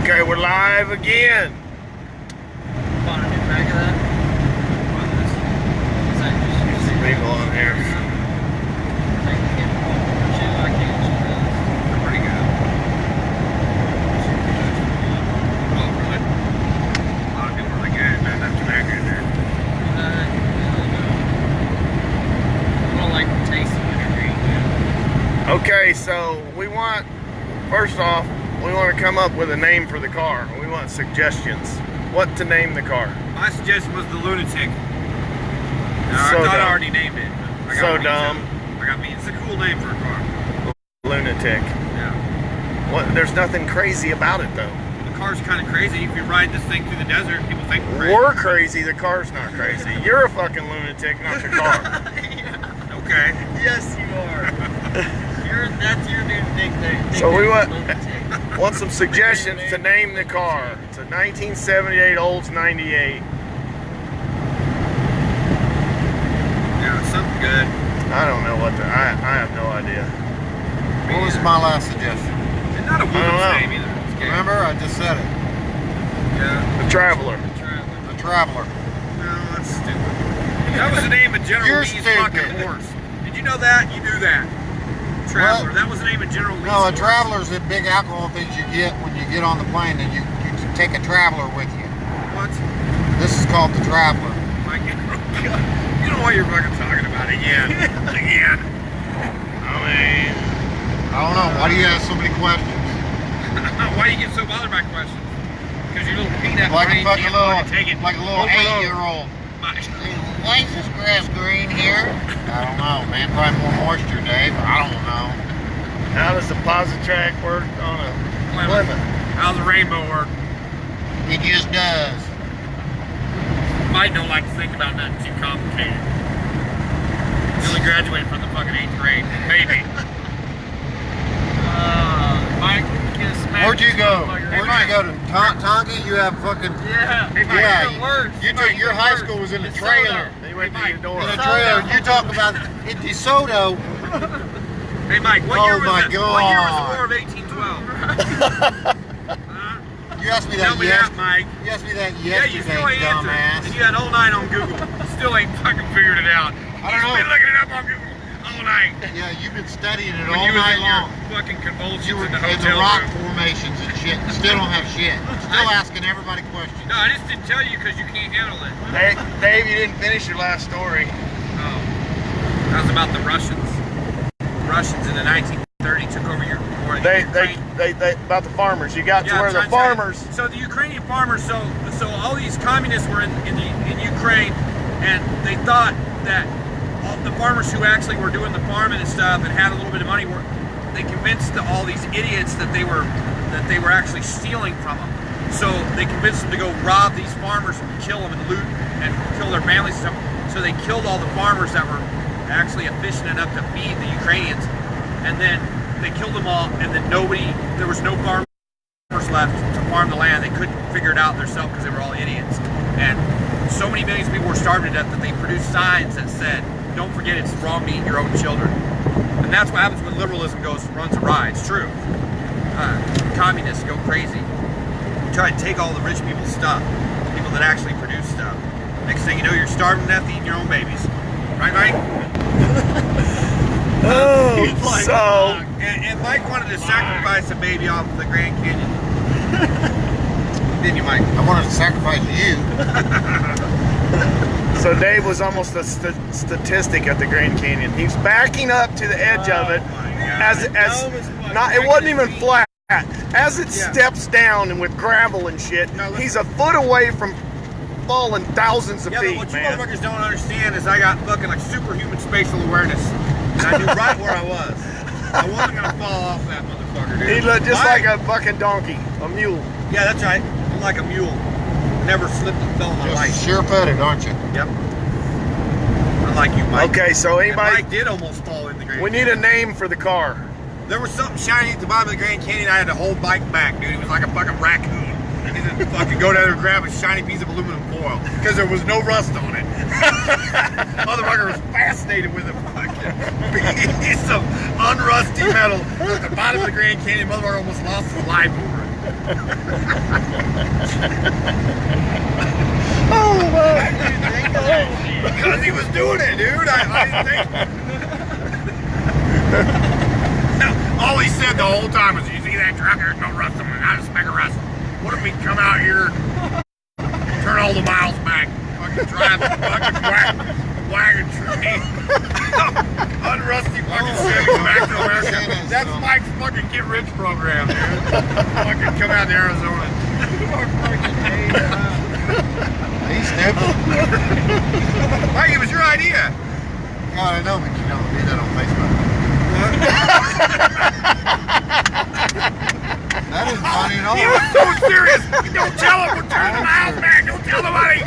Okay, we're live again. Want to do back of that? Is that just Some people on here. They're pretty good. Oh, really? A lot of people are like, yeah, man, that's tobacco in there. I don't like the taste of wintergreen. Okay, so we want, first off, we want to come up with a name for the car. We want suggestions. What to name the car? My suggestion was the Lunatic. So I thought I dumb. already named it. I got So me dumb. too. I got me. It's a cool name for a car. Lunatic. Yeah. What? There's nothing crazy about it though. The car's kind of crazy. If you ride this thing through the desert, people think we're crazy. We're crazy. The car's not crazy. You're a fucking lunatic, not the car. Okay. Yes, you are. That's your new nickname. So we want Lunatic. want some suggestions to name the car. It's a 1978 Olds 98. Yeah, something good. I don't know what to. I have no idea. What was my last suggestion? It's not a I don't woman's know. name either. It's gay. Remember, I just said it. Yeah. The Traveler. The Traveler. No, that's stupid. That was the name of General You're Lee's stupid. fucking horse. Did you know that? You knew that. Traveler. What? That was the name of General Lee's No, a horse. Traveler's the big alcohol things you get when you get on the plane, and you take a Traveler with you. What? This is called the Traveler. Mike, you know what you're fucking talking about again. Again. I mean, I don't know. Why do you ask so many questions? Why do you get so bothered by questions? Because your little peanut Like a brain fucking can't little, fucking take it. like a little Overload. 8-year-old. Mike. Why is this grass green here? I don't know, man. Probably more moisture, Dave. I don't know. how does the Positrack work on a Plymouth. Plymouth? How's the rainbow work? It just does. Mike don't like to think about nothing too complicated. He only graduated from the fucking 8th grade. Maybe. Mike, get a smack. Where'd you go? Motherfucker. Where'd you go to? Tonka? You have fucking... Yeah. Hey, Mike, Yeah, Even worse. you took Mike, your even high worse. school was in the It's trailer. They went to Mike, your door. In a Soda. trailer. You talk about in DeSoto. Hey, Mike, what Oh year was my that? What year was the God. War of 1812? You asked me Tell that me yes. that, Mike. You asked me that Yeah, you yesterday, still ain't answered. dumbass. And you had all night on Google. Still ain't fucking figured it out. I don't You've been know. looking it up on Google all night. Yeah, you've been studying it When all you was night in your long. fucking convulsions You were in the in the hotel rock room. formations and shit. You still don't have shit. Still asking everybody questions. No, I just didn't tell you because you can't handle it. Dave, you didn't finish your last story. Oh. That was about the Russians. Russians in the 1930s took over your war. They about the farmers. You got to where the farmers. So the Ukrainian farmers, so all these communists were in Ukraine, and they thought that all the farmers who actually were doing the farming and stuff and had a little bit of money they convinced all these idiots that they were actually stealing from them. So they convinced them to go rob these farmers and kill them and loot and kill their families and stuff. So they killed all the farmers that were actually efficient enough to feed the Ukrainians, and then they killed them all, and then there was no farmers left to farm the land. They couldn't figure it out themselves because they were all idiots. And so many millions of people were starved to death that they produced signs that said, "Don't forget it's wrong to eat your own children." And that's what happens when liberalism runs awry. It's true. Communists go crazy. You try to take all the rich people's stuff, people that actually produce stuff. Next thing you know, you're starving to death eating your own babies. Right, Mike? Oh, so And Mike wanted to sacrifice a baby off the Grand Canyon. Didn't you, Mike? I wanted to sacrifice you. so Dave was almost a statistic at the Grand Canyon. He's backing up to the edge of it, it wasn't even flat. As it steps down and with gravel and shit, No, listen. he's a foot away from falling thousands of Yeah, but feet, what you man. motherfuckers don't understand is I got fucking like superhuman spatial awareness. And I knew right where I was. I wasn't gonna fall off that motherfucker, dude. He looked just Mike- like a fucking donkey, a mule. Yeah, that's right. I'm like a mule. Never slipped and fell in my life. Just sure-footed, aren't you? Yep. Unlike you, Mike. Okay, so And anybody, Mike did almost fall in the Grand we need a name for the car. There was something shiny at the bottom of the Grand Canyon. I had to hold Mike back, dude. It was like a fucking raccoon. He didn't fucking go down there and grab a shiny piece of aluminum foil because there was no rust on it. Motherfucker was fascinated with a fucking piece of unrusty metal at the bottom of the Grand Canyon. Motherfucker almost lost his life over it. Oh my! Because he was doing it, dude. I didn't think. All he said the whole time was, "You see that truck? There's no rust on it. Not a speck of rust. What if we come out here, turn all the miles back, fucking drive the fucking wagon train, unrusty fucking Chevy back to America? That's Mike's fucking get rich program, dude. Fucking come out to Arizona." He's stupid. Mike, it was your idea. God, I know, but you don't do that on Facebook. That isn't funny at all. He was so serious. Don't tell him we're turning the miles back. Don't tell nobody.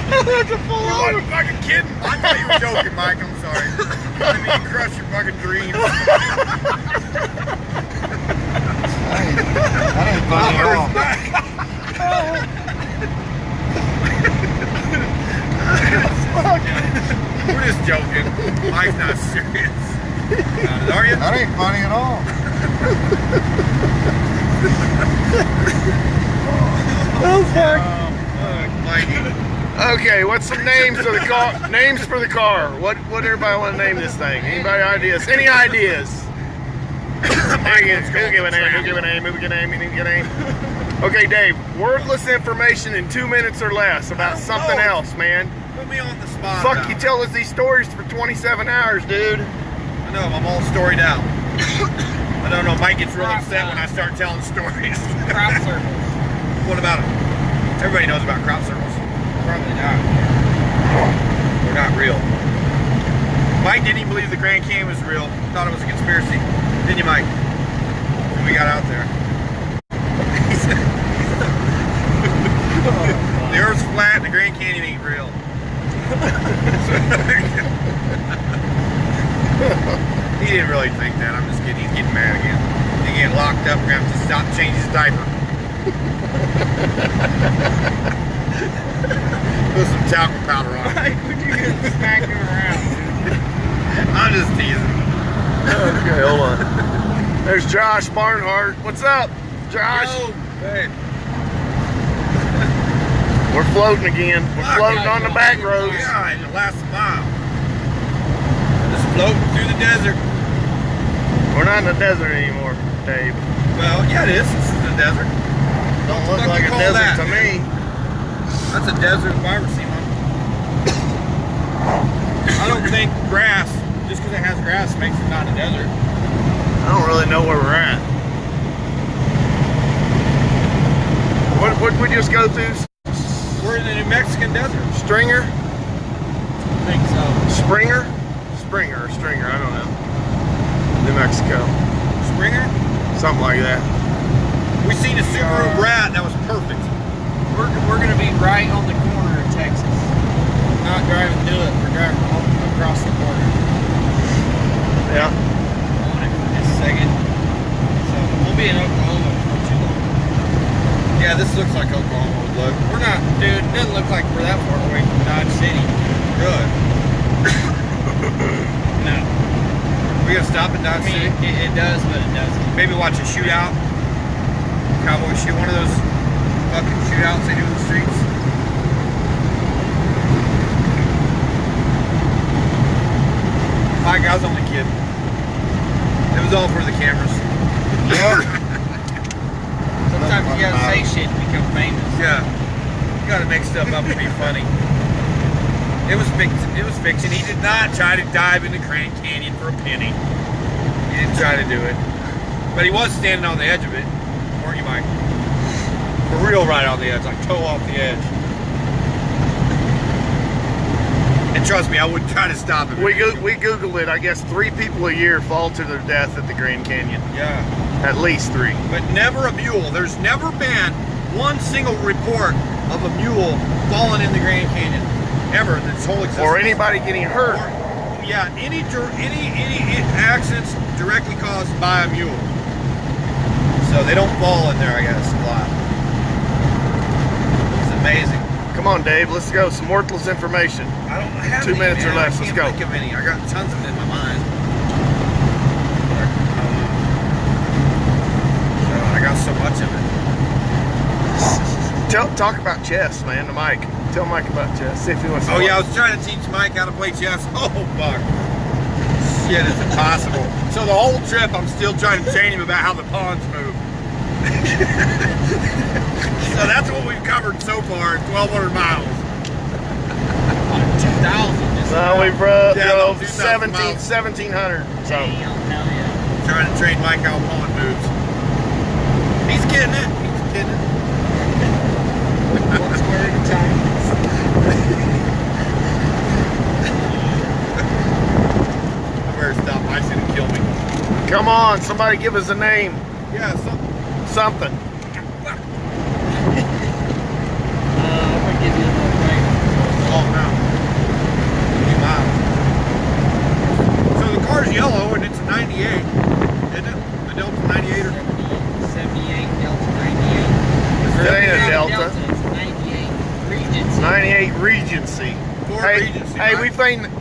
You wasn't fucking kidding. I thought you were joking, Mike. I'm sorry. I didn't mean to crush your fucking dreams. That ain't funny at all. We're just joking. Mike's not serious. Are you? That ain't funny at all. Oh fuck! Mikey. Okay, what's some names for the car? Names for the car. What everybody want to name this thing? Anybody ideas? Any ideas? Who give a name? Who give a name? Who give a name? Who give a name? Okay, Dave. Wordless information in 2 minutes or less about something else, man. Put me on the spot. Fuck, now. you tell us these stories for 27 hours, dude. I know, I'm all storied out. I don't know, Mike gets real upset when I start telling stories. Crop circles. What about them? Everybody knows about crop circles. Probably not. They're not real. Mike didn't even believe the Grand Canyon was real. Thought it was a conspiracy. Didn't you, Mike? When we got out there. The Earth's flat and the Grand Canyon ain't real. He didn't really think that. I'm just kidding. He's getting mad again. He's getting locked up. We're going to have to stop changing his diaper. Put some talcum powder on it. Would you get smacking around? I'm just teasing. Okay, hold on. There's Josh Barnhart. What's up, Josh? Yo, hey. We're floating again. We're floating on the back roads. Yeah, in the last mile. Just floating through the desert. We're not in the desert anymore, Dave. Well, yeah, it is. This is the desert. Don't look What like you a call desert that? to me. That's a desert if I ever seen one. I don't think grass, just because it has grass, makes it not a desert. I don't really know where we're at. What did we just go through? We're in the New Mexican desert. Stringer? I think so. Springer? Springer or Stringer, I don't know. New Mexico. Springer? Something like that. We seen a Subaru Brat that was perfect. We're going to be right on the corner of Texas. Not driving to it. We're driving across the border. Yeah. On it for just a second. So we'll be in Oklahoma for too long. Yeah, this looks like Oklahoma would look. We're not, dude. It doesn't look like we're that far away from Dodge City. Good. No. We gonna stop at I Dodge mean, City? it does, but it doesn't. Maybe watch a shootout. Cowboy shoot, one of those fucking shootouts they do in the streets. Mike, I was only kidding. It was all for the cameras. Yeah. Sometimes you gotta say shit to become famous. Yeah. You gotta make stuff up to be funny. It was fiction. It was fiction. He did not try to dive into Grand Canyon for a penny. He didn't try to do it. But he was standing on the edge of it. Weren't you, Mike? For real, right on the edge, like toe off the edge. And trust me, I wouldn't try to stop him. We Googled it. I guess 3 people a year fall to their death at the Grand Canyon. Yeah. At least 3. But never a mule. There's never been one single report of a mule falling in the Grand Canyon. Ever in its whole existence. Or anybody getting hurt. Yeah, any accidents directly caused by a mule. So they don't fall in there, I guess, a lot. It's amazing. Come on, Dave. Let's go. Some worthless information. I don't have 2 any, minutes or man. less. I Let's can't go. think of any. I got tons of it in my mind. Talk about chess, man, to Mike. Tell Mike about chess. See if he wants to Oh yeah, I play. was trying to teach Mike how to play chess. Oh fuck. Shit, it's impossible. So the whole trip I'm still trying to train him about how the pawns move. So that's what we've covered so far, 1,200 miles. 2,000. No, we Yeah, drove about 2,000 miles. 1,700. So Damn, hell yeah. Trying to train Mike how a pawn moves. He's getting it. He's getting it. One square at a time. I better stop. Mike's gonna kill me. come on, somebody give us a name. Yeah, Something. I'm gonna give you a little break. long now. 50 miles. So the car's yellow and it's a 98, isn't it? The Delta 98 or 78 Delta 98. It ain't a Not Delta. It's 98 Regency. 98 Regency. Ford Hey, Regency, hey, right?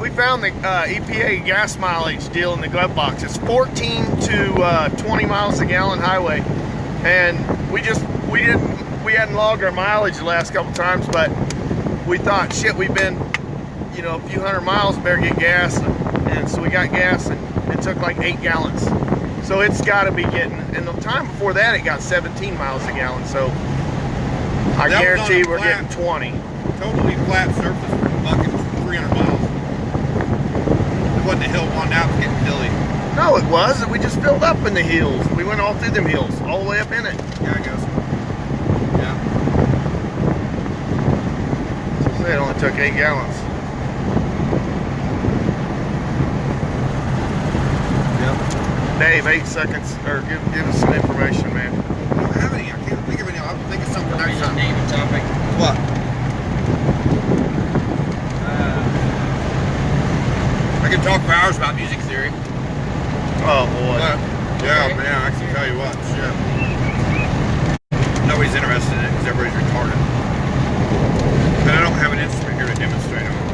we found the EPA gas mileage deal in the glove box. It's 14 to 20 miles a gallon highway, and we hadn't logged our mileage the last couple times, but we thought, shit, we've been, a few hundred miles, better get gas, and so we got gas, and it took like 8 gallons. So it's got to be getting. And the time before that, it got 17 miles a gallon. So I That was on guarantee a we're flat- getting 20. Totally flat surface for fucking 300 miles. It wasn't a hill one, now it's getting hilly. No, it was. We just filled up in the hills. We went all through them hills, all the way up in it. Yeah, I guess. Yeah. So it only took 8 gallons. Yep. Dave, 8 seconds, or give us some information, man. I don't have any. I can't think of any. I'll think of something next time. Name and topic. What? I could talk for hours about music theory. Oh boy. Yeah, man, I can tell you what, shit. Nobody's interested in it because everybody's retarded. But I don't have an instrument here to demonstrate on.